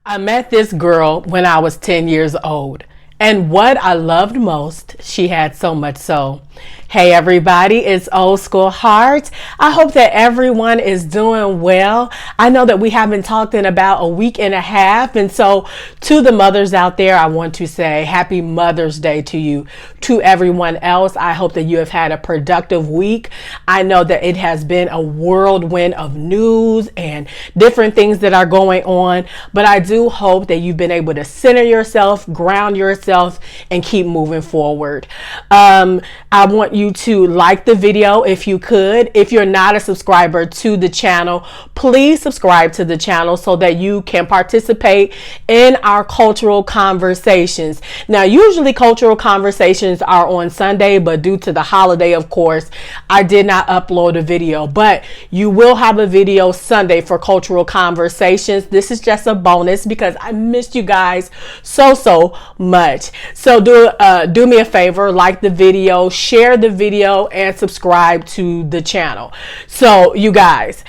I met this girl when I was 10 years old, and what I loved most, she had so much so. Hey everybody, it's Old School Heart. I hope that everyone is doing well. I know that we haven't talked in about a week and a half, and so to the mothers out there, I want to say happy Mother's Day to you. To everyone else, I hope that you have had a productive week. I know that it has been a whirlwind of news and different things that are going on, but I do hope that you've been able to center yourself, ground yourself, and keep moving forward. I want you to like the video if you could. If you're not a subscriber to the channel, please subscribe to the channel so that you can participate in our cultural conversations. Now, usually cultural conversations are on Sunday, but due to the holiday, of course, I did not upload a video, but you will have a video Sunday for cultural conversations. This is just a bonus because I missed you guys so much. So do me a favor, like the video, share the video, and subscribe to the channel. So you guys,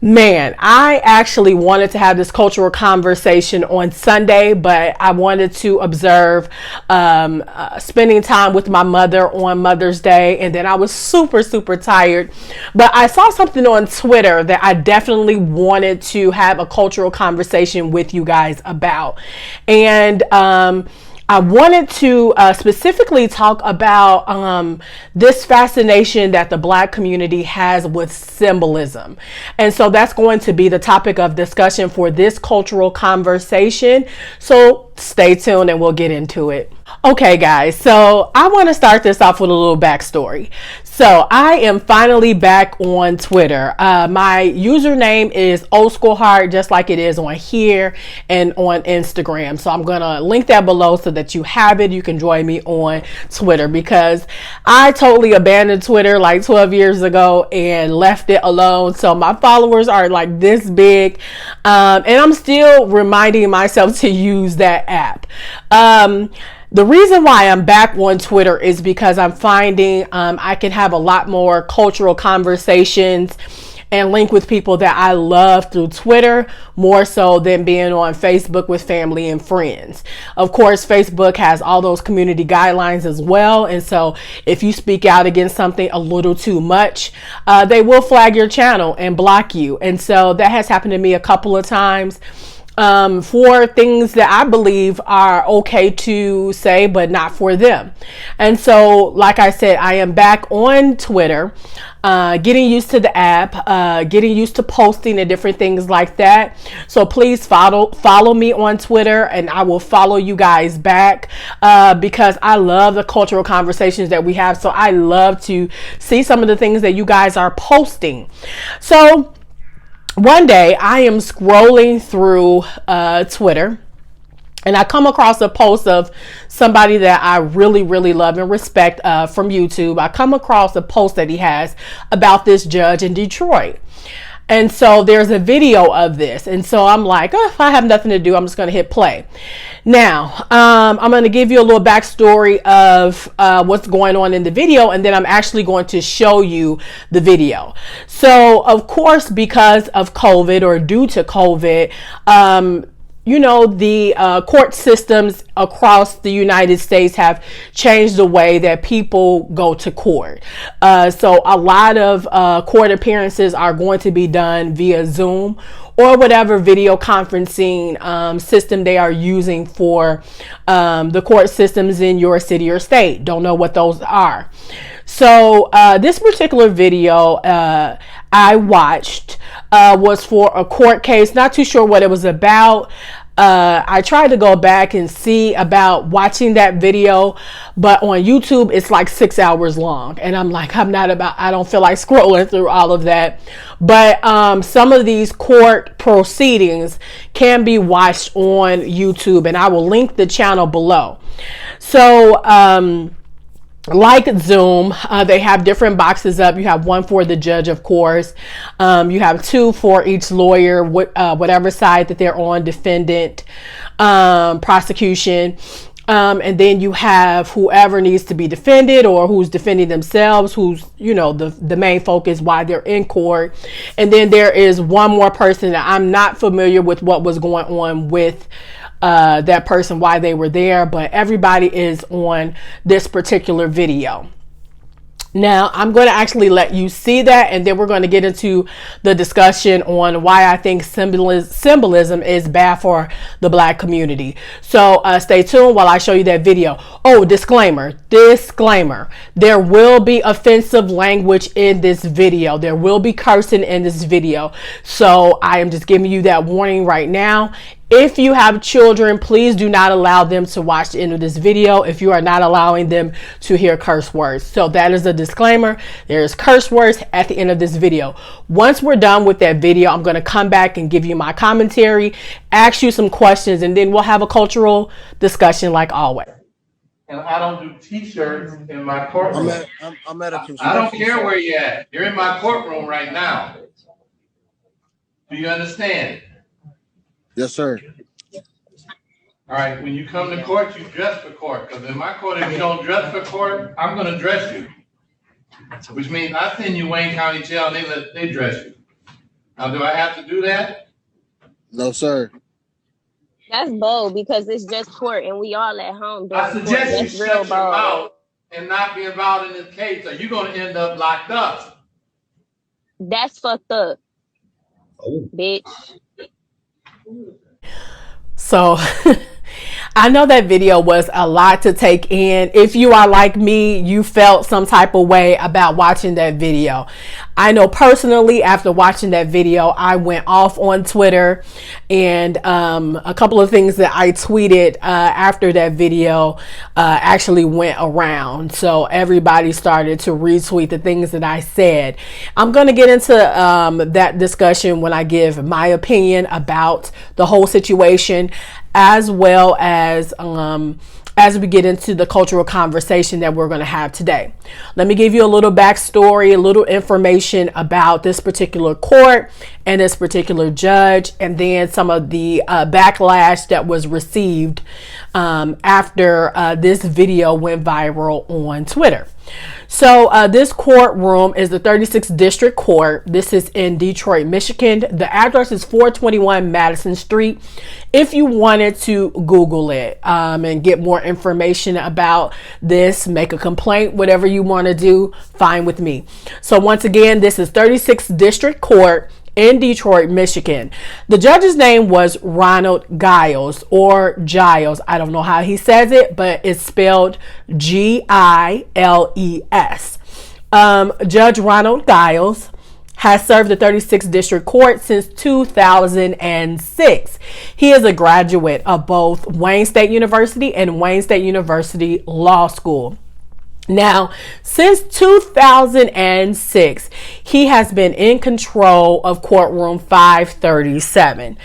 man, I actually wanted to have this cultural conversation on Sunday, but I wanted to observe spending time with my mother on Mother's Day, and then I was super tired. But I saw something on Twitter that I definitely wanted to have a cultural conversation with you guys about. And I wanted to specifically talk about this fascination that the Black community has with symbolism. And so that's going to be the topic of discussion for this cultural conversation. So stay tuned and we'll get into it. Okay, guys, so I want to start this off with a little backstory. So I am finally back on Twitter. My username is Old School Heart, just like it is on here and on Instagram. So I'm going to link that below so that you have it. You can join me on Twitter because I totally abandoned Twitter like 12 years ago and left it alone. So my followers are like this big, and I'm still reminding myself to use that app. The reason why I'm back on Twitter is because I'm finding I can have a lot more cultural conversations and link with people that I love through Twitter more so than being on Facebook with family and friends. Of course, Facebook has all those community guidelines as well. And so if you speak out against something a little too much, they will flag your channel and block you. And so that has happened to me a couple of times. For things that I believe are okay to say, but not for them. And so, like I said, I am back on Twitter, getting used to the app, getting used to posting and different things like that. So please follow me on Twitter, and I will follow you guys back, because I love the cultural conversations that we have. So I love to see some of the things that you guys are posting. So one day I am scrolling through Twitter, and I come across a post of somebody that I really love and respect from YouTube. I come across a post that he has about this judge in Detroit. And so there's a video of this. And so I'm like, oh, if I have nothing to do, I'm just going to hit play. Now, I'm going to give you a little backstory of what's going on in the video, and then I'm actually going to show you the video. So, of course, because of COVID or due to COVID, you know, the court systems across the United States have changed the way that people go to court. So a lot of court appearances are going to be done via Zoom or whatever video conferencing system they are using for the court systems in your city or state. Don't know what those are. So this particular video I watched was for a court case. Not too sure what it was about. I tried to go back and see about watching that video, but on YouTube it's like 6 hours long, and I'm like, I don't feel like scrolling through all of that. But some of these court proceedings can be watched on YouTube, and I will link the channel below. So like Zoom, they have different boxes up. You have one for the judge, of course. You have two for each lawyer, whatever side that they're on, defendant, prosecution. And then you have whoever needs to be defended or who's defending themselves, who's, you know, the main focus why they're in court. And then there is one more person that I'm not familiar with what was going on with that person, why they were there, but everybody is on this particular video. Now, I'm going to actually let you see that, and then we're going to get into the discussion on why I think symbolism is bad for the Black community. So stay tuned while I show you that video. Oh, disclaimer. There will be offensive language in this video. There will be cursing in this video. So I am just giving you that warning right now. If you have children, please do not allow them to watch the end of this video if you are not allowing them to hear curse words. So that is a disclaimer. There's curse words at the end of this video. Once we're done with that video, I'm going to come back and give you my commentary, ask you some questions, and then we'll have a cultural discussion like always. And I don't do t-shirts in my courtroom. I'm at a I don't care where you're at. You're in my courtroom right now. Do you understand? Yes, sir. All right, when you come to court, you dress for court. Because in my court, if you don't dress for court, I'm going to dress you. Which means I send you Wayne County Jail and they dress you. Now, do I have to do that? No, sir. That's bold because it's just court and we all at home. I suggest you shut your mouth and not be involved in this case, or you're going to end up locked up. That's fucked up, bitch. So I know that video was a lot to take in. If you are like me, you felt some type of way about watching that video. I know personally, after watching that video, I went off on Twitter, and a couple of things that I tweeted after that video actually went around. So everybody started to retweet the things that I said. I'm going to get into that discussion when I give my opinion about the whole situation, as well as we get into the cultural conversation that we're going to have today. Let me give you a little backstory, a little information about this particular court and this particular judge, and then some of the backlash that was received after this video went viral on Twitter. So this courtroom is the 36th District Court. This is in Detroit, Michigan. The address is 421 Madison Street. If you wanted to Google it and get more information about this, make a complaint, whatever you want to do, fine with me. So once again, this is 36th District Court in Detroit, Michigan. The judge's name was Ronald Giles, or Giles. I don't know how he says it, but it's spelled Giles. Judge Ronald Giles has served the 36th District Court since 2006. He is a graduate of both Wayne State University and Wayne State University Law School. Now, since 2006, he has been in control of courtroom 537.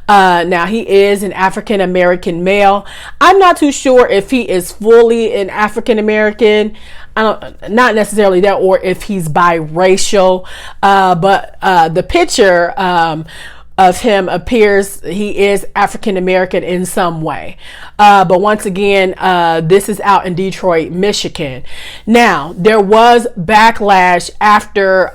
Now, he is an African-American male. I'm not too sure if he is fully an African-American. Not necessarily that, or if he's biracial. But the picture of him appears he is African American in some way. But once again, this is out in Detroit, Michigan. Now, there was backlash after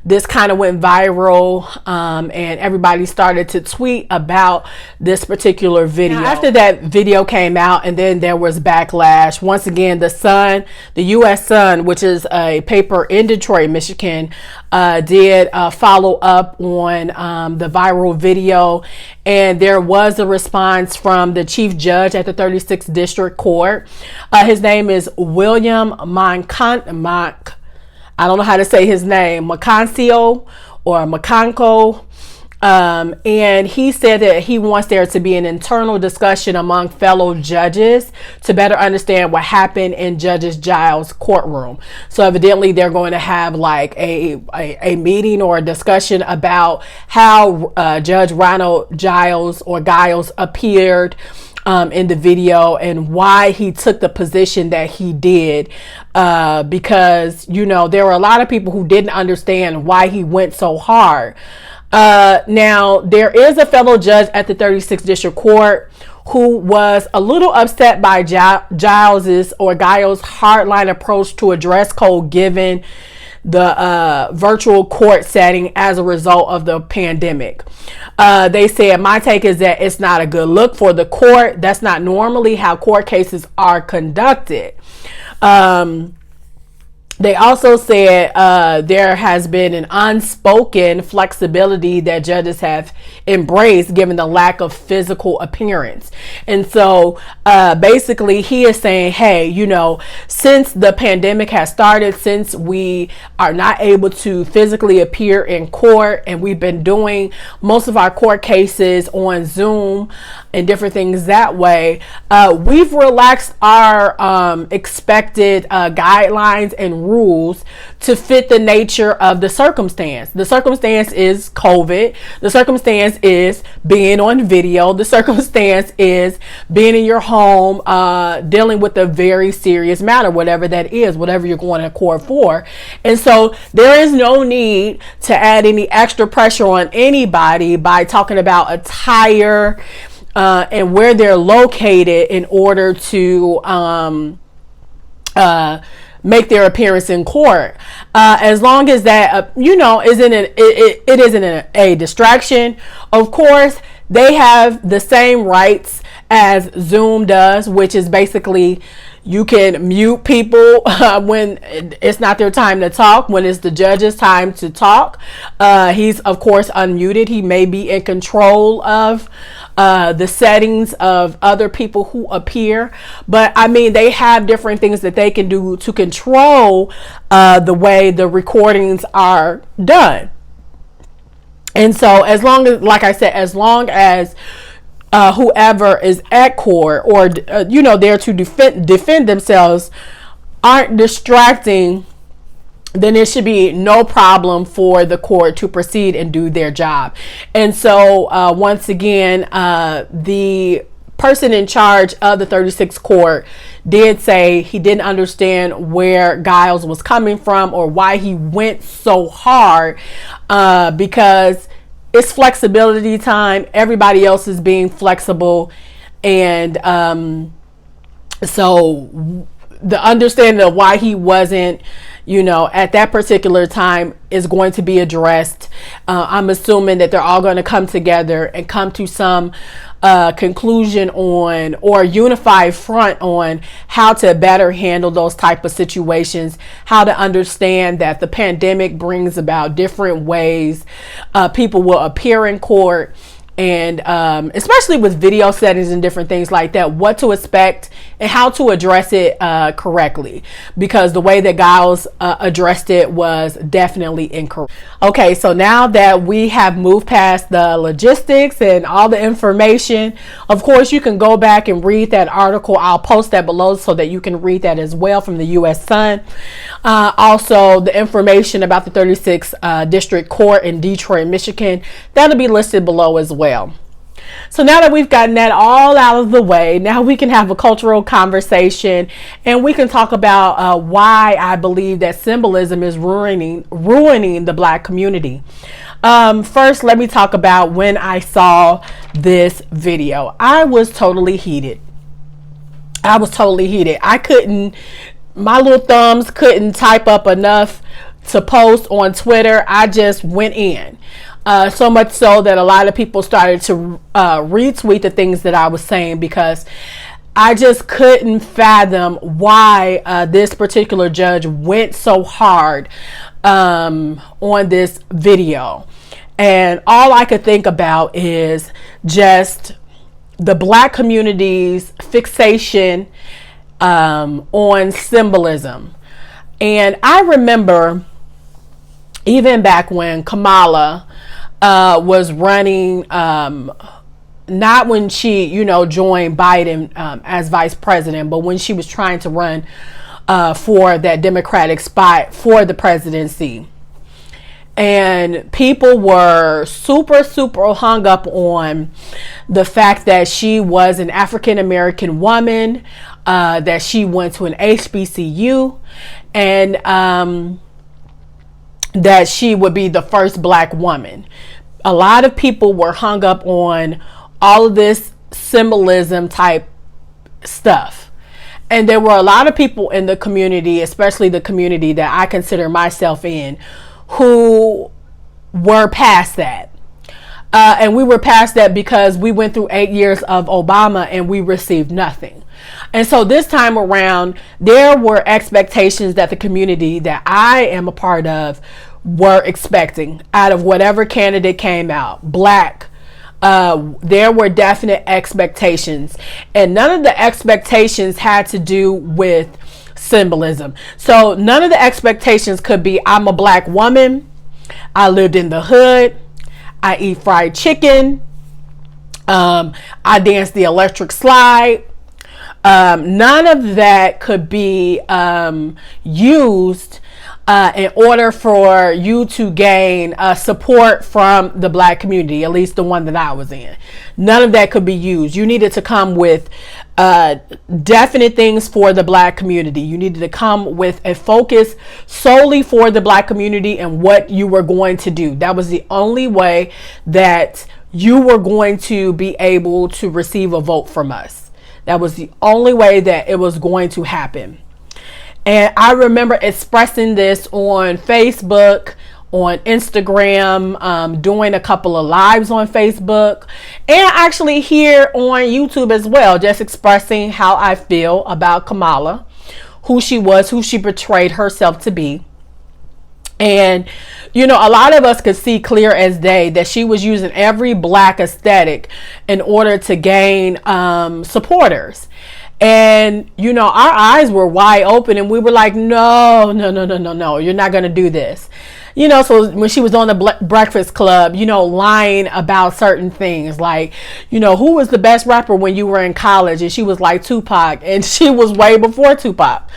this kind of went viral, and everybody started to tweet about this particular video. Now, after that video came out, and then there was backlash. Once again, the Sun, the U.S. Sun, which is a paper in Detroit, Michigan, did follow up on the viral video, and there was a response from the chief judge at the 36th District Court. His name is William Monk. I don't know how to say his name, Macancio or Macanco. And he said that he wants there to be an internal discussion among fellow judges to better understand what happened in Judge Giles' courtroom. So evidently they're going to have like a meeting or a discussion about how Judge Ronald Giles or Giles appeared in the video and why he took the position that he did, because, you know, there were a lot of people who didn't understand why he went so hard. Now, there is a fellow judge at the 36th District Court who was a little upset by Giles's hardline approach to a dress code given the virtual court setting as a result of the pandemic. They said, my take is that it's not a good look for the court. That's not normally how court cases are conducted. They also said there has been an unspoken flexibility that judges have embraced given the lack of physical appearance. And so basically he is saying, hey, you know, since the pandemic has started, since we are not able to physically appear in court, and we've been doing most of our court cases on Zoom and different things that way, we've relaxed our expected guidelines and rules to fit the nature of the circumstance. The circumstance is COVID. The circumstance is being on video. The circumstance is being in your home, dealing with a very serious matter, whatever that is, whatever you're going to court for. And so there is no need to add any extra pressure on anybody by talking about attire and where they're located in order to make their appearance in court, as long as that it isn't a distraction. Of course, they have the same rights as Zoom does, which is basically you can mute people when it's not their time to talk, when it's the judge's time to talk. He's of course unmuted. He may be in control of the settings of other people who appear, but I mean, they have different things that they can do to control the way the recordings are done. And so as long as, like I said, as long as whoever is at court or there to defend themselves aren't distracting, then it should be no problem for the court to proceed and do their job. And so once again, the person in charge of the 36th court did say he didn't understand where Giles was coming from or why he went so hard, because it's flexibility time. Everybody else is being flexible. And so the understanding of why he wasn't, at that particular time is going to be addressed. I'm assuming that they're all going to come together and come to some conclusion on, or unified front on, how to better handle those type of situations, how to understand that the pandemic brings about different ways people will appear in court, and especially with video settings and different things like that, what to expect and how to address it correctly, because the way that Giles addressed it was definitely incorrect. Okay, so now that we have moved past the logistics and all the information, of course you can go back and read that article. I'll post that below so that you can read that as well from the U.S. Sun. Also, the information about the 36th District Court in Detroit, Michigan, that'll be listed below as well. So now that we've gotten that all out of the way, now we can have a cultural conversation, and we can talk about why I believe that symbolism is ruining the Black community. First, let me talk about when I saw this video. I was totally heated. My little thumbs couldn't type up enough to post on Twitter. I just went in. So much so that a lot of people started to retweet the things that I was saying, because I just couldn't fathom why this particular judge went so hard on this video. And all I could think about is just the Black community's fixation on symbolism. And I remember even back when Kamala was running, not when she, joined Biden as vice president, but when she was trying to run for that Democratic spot for the presidency. And people were super, super hung up on the fact that she was an African American woman, that she went to an HBCU, and that she would be the first Black woman. A lot of people were hung up on all of this symbolism type stuff. And there were a lot of people in the community, especially the community that I consider myself in, who were past that. And we were past that because we went through 8 years of Obama and we received nothing. And so this time around, there were expectations that the community that I am a part of were expecting out of whatever candidate came out. Black, there were definite expectations, and none of the expectations had to do with symbolism. So none of the expectations could be, I'm a black woman, I lived in the hood, I eat fried chicken, I dance the electric slide. None of that could be used in order for you to gain support from the black community, at least the one that I was in. None of that could be used. You needed to come with definite things for the black community. You needed to come with a focus solely for the black community and what you were going to do. That was the only way that you were going to be able to receive a vote from us. That was the only way that it was going to happen. And I remember expressing this on Facebook, on Instagram, doing a couple of lives on Facebook, and actually here on YouTube as well, just expressing how I feel about Kamala, who she was, who she portrayed herself to be. And, you know, a lot of us could see clear as day that she was using every black aesthetic in order to gain supporters. And, you know, our eyes were wide open and we were like, no, you're not going to do this. You know, so when she was on the Breakfast Club, you know, lying about certain things like, you know, who was the best rapper when you were in college? And she was like Tupac, and she was way before Tupac.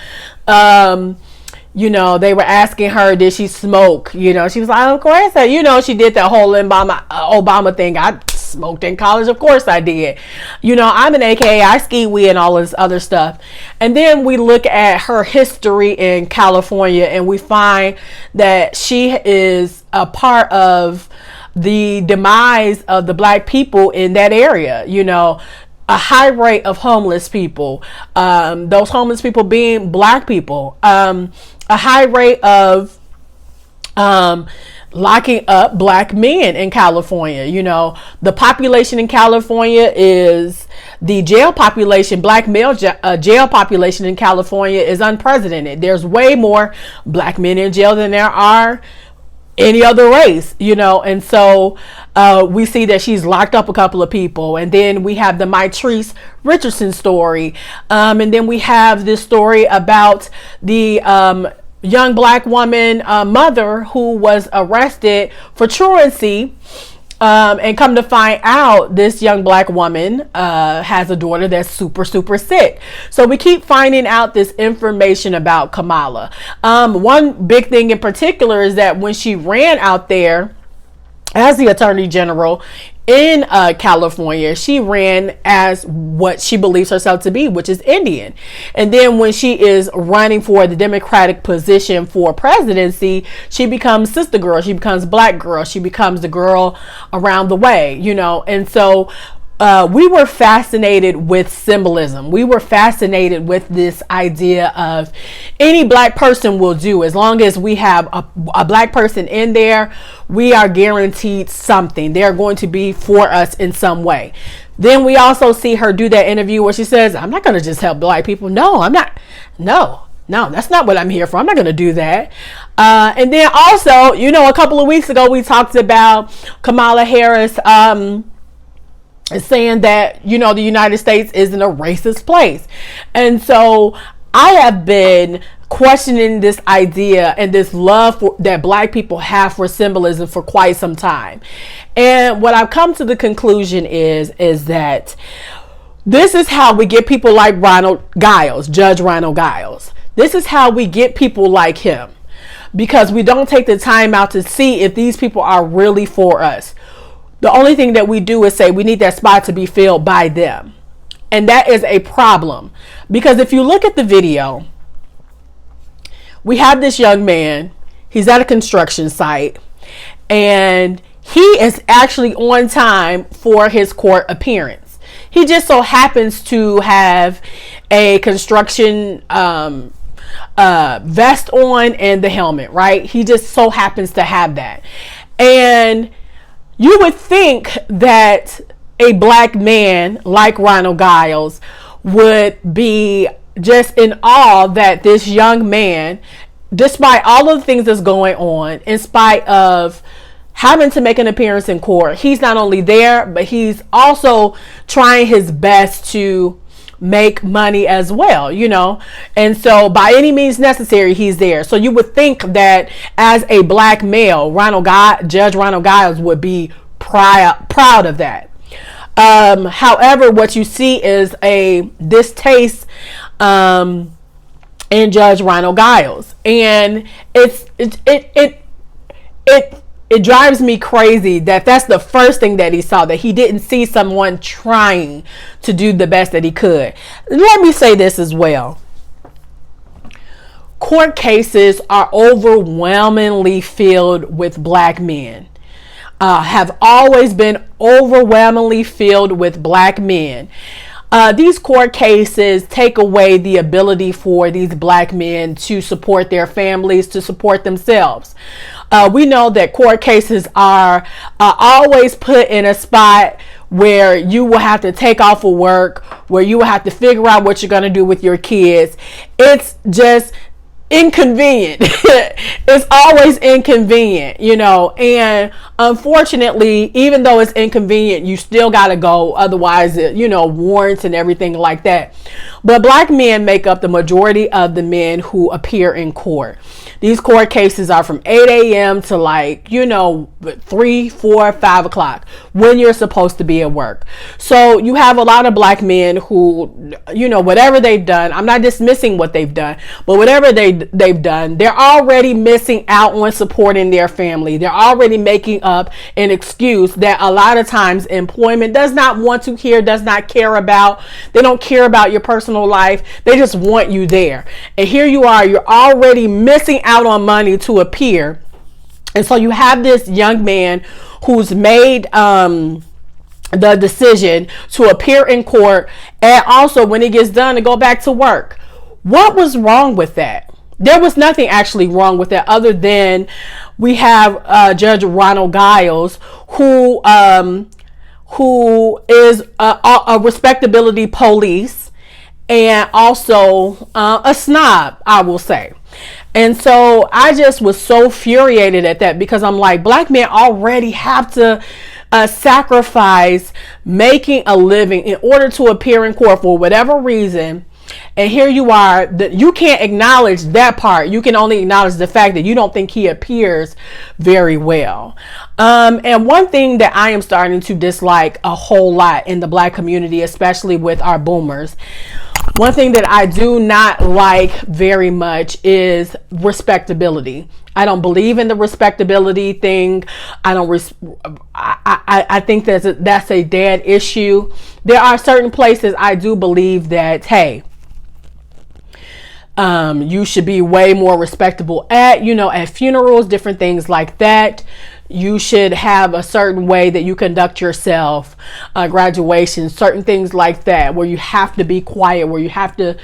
You know, they were asking her, did she smoke? You know, she was like, of course. You know, she did that whole Obama thing. I smoked in college. Of course I did. You know, I'm an AKA. I ski weed and all this other stuff. And then we look at her history in California and we find that she is a part of the demise of the black people in that area. You know, a high rate of homeless people, those homeless people being black people, a high rate of locking up black men in California. You know, the population in California is the jail population, black male jail population in California is unprecedented. There's way more black men in jail than there are any other race, you know. And so we see that she's locked up a couple of people, and then we have the Mitrice Richardson story, and then we have this story about the young black woman mother who was arrested for truancy, and come to find out this young black woman has a daughter that's super sick. So we keep finding out this information about Kamala. One big thing in particular is that when she ran out there as the Attorney General in California, she ran as what she believes herself to be, which is Indian. And then when she is running for the Democratic position for presidency, she becomes sister girl, she becomes black girl, she becomes the girl around the way, you know. And so we were fascinated with symbolism. We were fascinated with this idea of any black person will do. As long as we have a black person in there, we are guaranteed something. They're going to be for us in some way. Then we also see her do that interview where she says, I'm not going to just help black people. No, I'm not. No, that's not what I'm here for. I'm not going to do that. And then also, you know, a couple of weeks ago, we talked about Kamala Harris, saying that, you know, the United States isn't a racist place. And so I have been questioning this idea and this love that black people have for symbolism for quite some time. And what I've come to the conclusion is that this is how we get people like Judge Ronald Giles. This is how we get people like him, because we don't take the time out to see if these people are really for us. The only thing that we do is say we need that spot to be filled by them. And that is a problem. Because if you look at the video, we have this young man. He's at a construction site. And he is actually on time for his court appearance. He just so happens to have a construction vest on and the helmet, right? He just so happens to have that. And you would think that a black man like Ronald Giles would be just in awe that this young man, despite all of the things that's going on, in spite of having to make an appearance in court, he's not only there, but he's also trying his best to make money as well, you know. And so by any means necessary, he's there. So you would think that as a black male, Judge Ronald Giles would be proud of that. However, what you see is a distaste in Judge Ronald Giles, and it drives me crazy that that's the first thing that he saw, that he didn't see someone trying to do the best that he could. Let me say this as well. Court cases are overwhelmingly filled with black men. Have always been overwhelmingly filled with black men. These court cases take away the ability for these black men to support their families, to support themselves. We know that court cases are always put in a spot where you will have to take off of work, where you will have to figure out what you're going to do with your kids. It's just inconvenient. It's always inconvenient, you know, and unfortunately, even though it's inconvenient, you still got to go. Otherwise, you know, warrants and everything like that. But black men make up the majority of the men who appear in court. These court cases are from 8 a.m. to, like, you know, 3, 4, 5 o'clock when you're supposed to be at work. So you have a lot of black men who, you know, whatever they've done, I'm not dismissing what they've done, but whatever they've done, they're already missing out on supporting their family. They're already making up an excuse that a lot of times employment does not want to hear, does not care about. They don't care about your personal life. They just want you there. And here you are, you're already missing out on money to appear. And so you have this young man who's made the decision to appear in court, and also when he gets done to go back to work. What was wrong with that? There was nothing actually wrong with that, other than we have Judge Ronald Giles, who is a respectability police, and also a snob, I will say. And so I just was so infuriated at that, because I'm like, black men already have to sacrifice making a living in order to appear in court for whatever reason. And here you are, that you can't acknowledge that part. You can only acknowledge the fact that you don't think he appears very well. And one thing that I am starting to dislike a whole lot in the black community, especially with our boomers, one thing that I do not like very much is respectability. I don't believe in the respectability thing. I think that's a dead issue. There are certain places I do believe that, hey, you should be way more respectable at, you know, at funerals, different things like that. You should have a certain way that you conduct yourself, graduation, certain things like that, where you have to be quiet, where you have to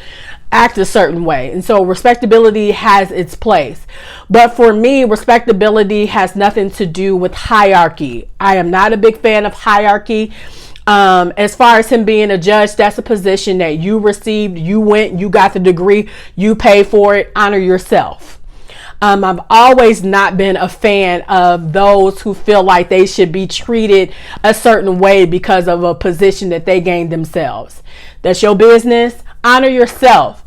act a certain way. And so respectability has its place. But for me, respectability has nothing to do with hierarchy. I am not a big fan of hierarchy. As far as him being a judge, that's a position that you received, you went, you got the degree, you paid for it, honor yourself. I've always not been a fan of those who feel like they should be treated a certain way because of a position that they gained themselves. That's your business. Honor yourself.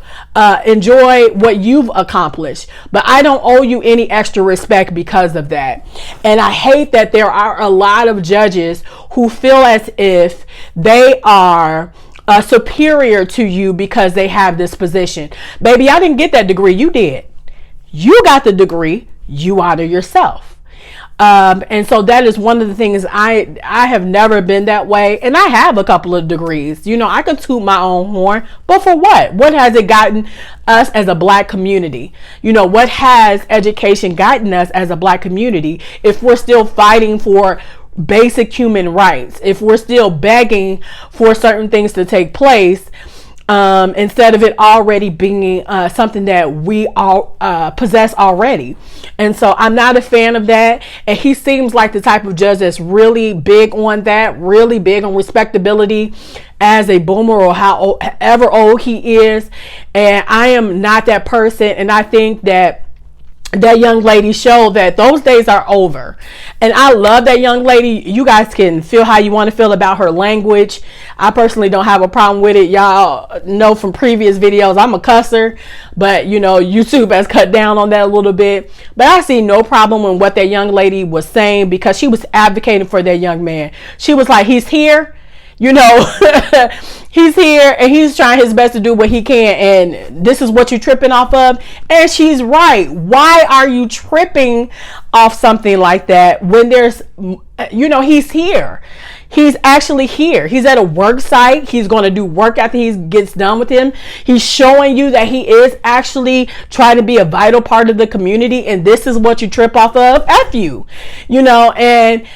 Enjoy what you've accomplished, but I don't owe you any extra respect because of that. And I hate that there are a lot of judges who feel as if they are superior to you because they have this position. Baby, I didn't get that degree. You did. You got the degree. You honor yourself. And so that is one of the things. I have never been that way, and I have a couple of degrees. You know, I can toot my own horn, but for what? What has it gotten us as a black community? You know, what has education gotten us as a black community if we're still fighting for basic human rights, if we're still begging for certain things to take place, instead of it already being something that we all possess already. And so I'm not a fan of that. And he seems like the type of judge that's really big on that, really big on respectability as a boomer, or however old he is. And I am not that person. And I think that young lady showed that those days are over. And I love that young lady. You guys can feel how you want to feel about her language. I personally don't have a problem with it. Y'all know from previous videos I'm a cusser, but you know, YouTube has cut down on that a little bit. But I see no problem in what that young lady was saying, because she was advocating for that young man. She was like, he's here, you know, he's here and he's trying his best to do what he can. And this is what you're tripping off of. And she's right. Why are you tripping off something like that when there's, you know, he's here. He's actually here. He's at a work site. He's going to do work after he gets done with him. He's showing you that he is actually trying to be a vital part of the community. And this is what you trip off of. F you, you know, and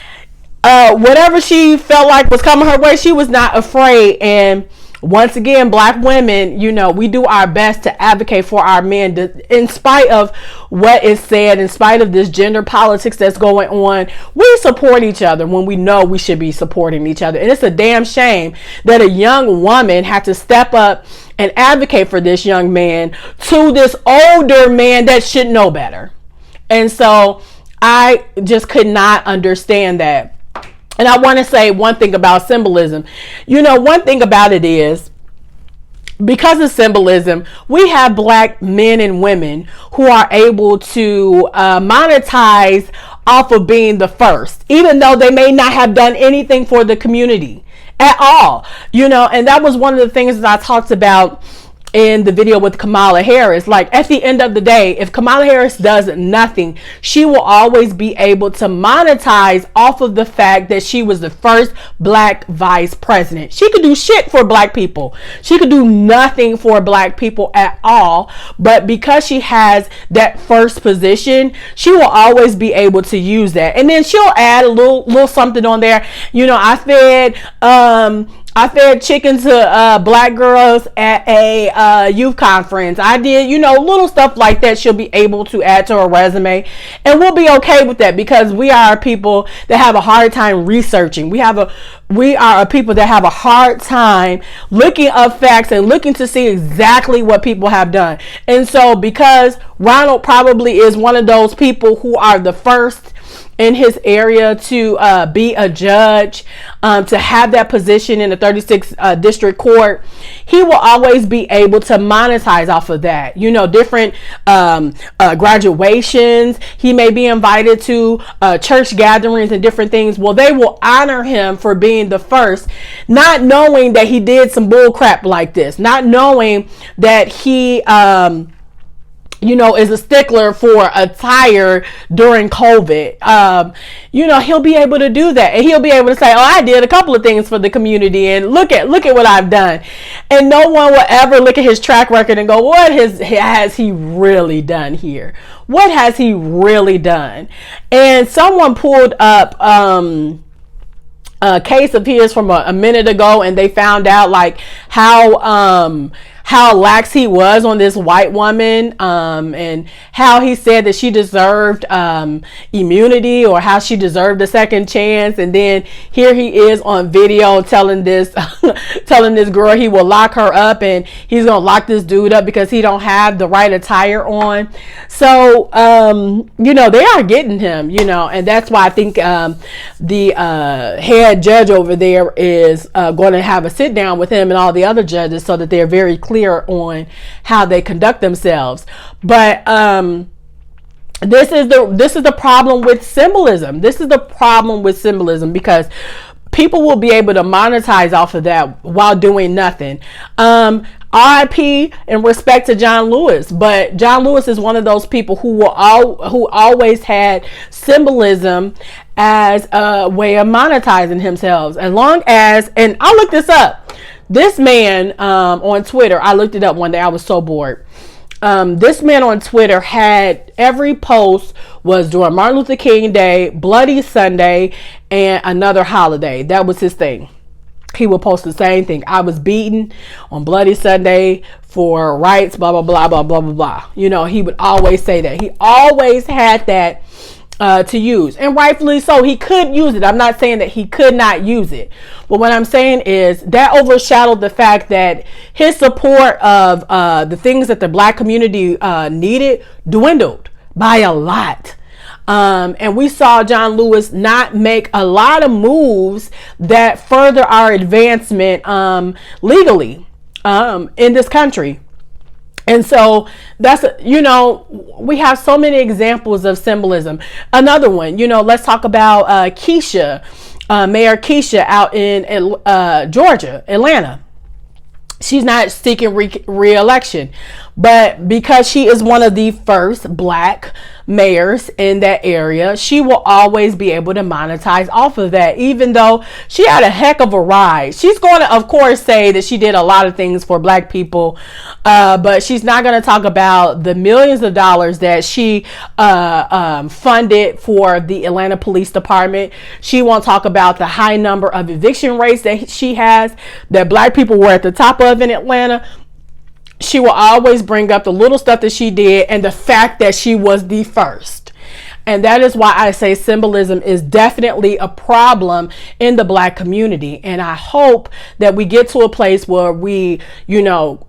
whatever she felt like was coming her way, she was not afraid. And once again, black women, you know, we do our best to advocate for our men, in spite of what is said, in spite of this gender politics that's going on. We support each other when we know we should be supporting each other. And it's a damn shame that a young woman had to step up and advocate for this young man to this older man that should know better. And so I just could not understand that. And I want to say one thing about symbolism. You know, one thing about it is, because of symbolism, we have black men and women who are able to monetize off of being the first, even though they may not have done anything for the community at all. You know, and that was one of the things that I talked about in the video with Kamala Harris. Like, at the end of the day, if Kamala Harris does nothing, she will always be able to monetize off of the fact that she was the first black vice president. She could do shit for black people. She could do nothing for black people at all. But because she has that first position, she will always be able to use that. And then she'll add a little something on there. You know, I fed chicken to black girls at a youth conference. I did, you know, little stuff like that she'll be able to add to her resume. And we'll be okay with that, because we are people that have a hard time researching. We are a people that have a hard time looking up facts and looking to see exactly what people have done. And so because Ronald probably is one of those people who are the first in his area to be a judge, to have that position in the 36th district court, he will always be able to monetize off of that. You know, different graduations. He may be invited to church gatherings and different things. Well, they will honor him for being the first, not knowing that he did some bull crap like this, not knowing that he you know, is a stickler for attire during COVID. You know, he'll be able to do that, and he'll be able to say, oh, I did a couple of things for the community, and look at what I've done. And no one will ever look at his track record and go, what has he really done here? What has he really done? And someone pulled up a case of his from a minute ago, and they found out like how lax he was on this white woman, and how he said that she deserved immunity, or how she deserved a second chance. And then here he is on video telling this girl he will lock her up, and he's gonna lock this dude up because he don't have the right attire on. So you know, they are getting him, you know, and that's why I think the head judge over there is going to have a sit down with him and all the other judges, so that they're very clear on how they conduct themselves. But this is the problem with symbolism. This is the problem with symbolism, because people will be able to monetize off of that while doing nothing. RIP and respect to John Lewis, but John Lewis is one of those people who always had symbolism as a way of monetizing himself. As long as, and I'll look this up. This man on Twitter, I looked it up one day. I was so bored. This man on Twitter had every post was during Martin Luther King Day, Bloody Sunday, and another holiday. That was his thing. He would post the same thing. I was beaten on Bloody Sunday for rights, blah, blah, blah, blah, blah, blah, blah. You know, he would always say that. He always had that to use, and rightfully so. He could use it. I'm not saying that he could not use it, but what I'm saying is that overshadowed the fact that his support of the things that the black community needed dwindled by a lot. And we saw John Lewis not make a lot of moves that further our advancement legally in this country. And so that's, you know, we have so many examples of symbolism. Another one, you know, let's talk about Keisha, Mayor Keisha out in Georgia, Atlanta. She's not seeking re-election, but because she is one of the first black mayors in that area, she will always be able to monetize off of that, even though she had a heck of a ride. She's going to, of course, say that she did a lot of things for black people, but she's not going to talk about the millions of dollars that she funded for the Atlanta Police Department. She won't talk about the high number of eviction rates that she has, that black people were at the top of in Atlanta. She will always bring up the little stuff that she did and the fact that she was the first. And that is why I say symbolism is definitely a problem in the black community. And I hope that we get to a place where we, you know,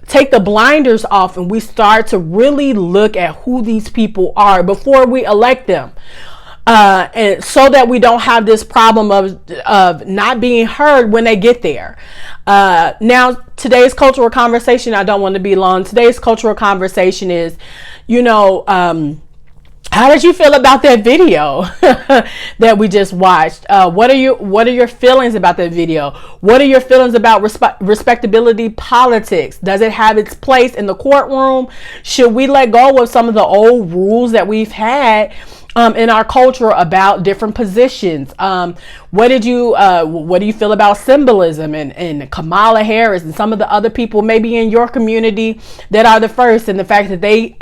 take the blinders off and we start to really look at who these people are before we elect them. And so that we don't have this problem of not being heard when they get there. Now, today's cultural conversation, I don't want to be long. Today's cultural conversation is, you know, how did you feel about that video that we just watched? What are your feelings about that video? What are your feelings about respectability politics? Does it have its place in the courtroom? Should we let go of some of the old rules that we've had in our culture about different positions? What do you feel about symbolism and Kamala Harris and some of the other people maybe in your community that are the first, and the fact that they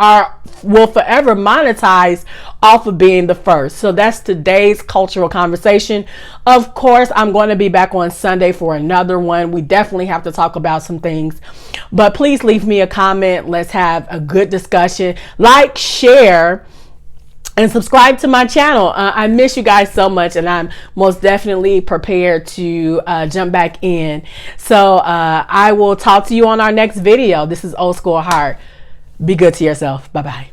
will forever monetize off of being the first? So that's today's cultural conversation. Of course, I'm going to be back on Sunday for another one. We definitely have to talk about some things, but please leave me a comment. Let's have a good discussion. Like, share, and subscribe to my channel. I miss you guys so much, and I'm most definitely prepared to jump back in. So I will talk to you on our next video. This is Old School Heart. Be good to yourself. Bye-bye.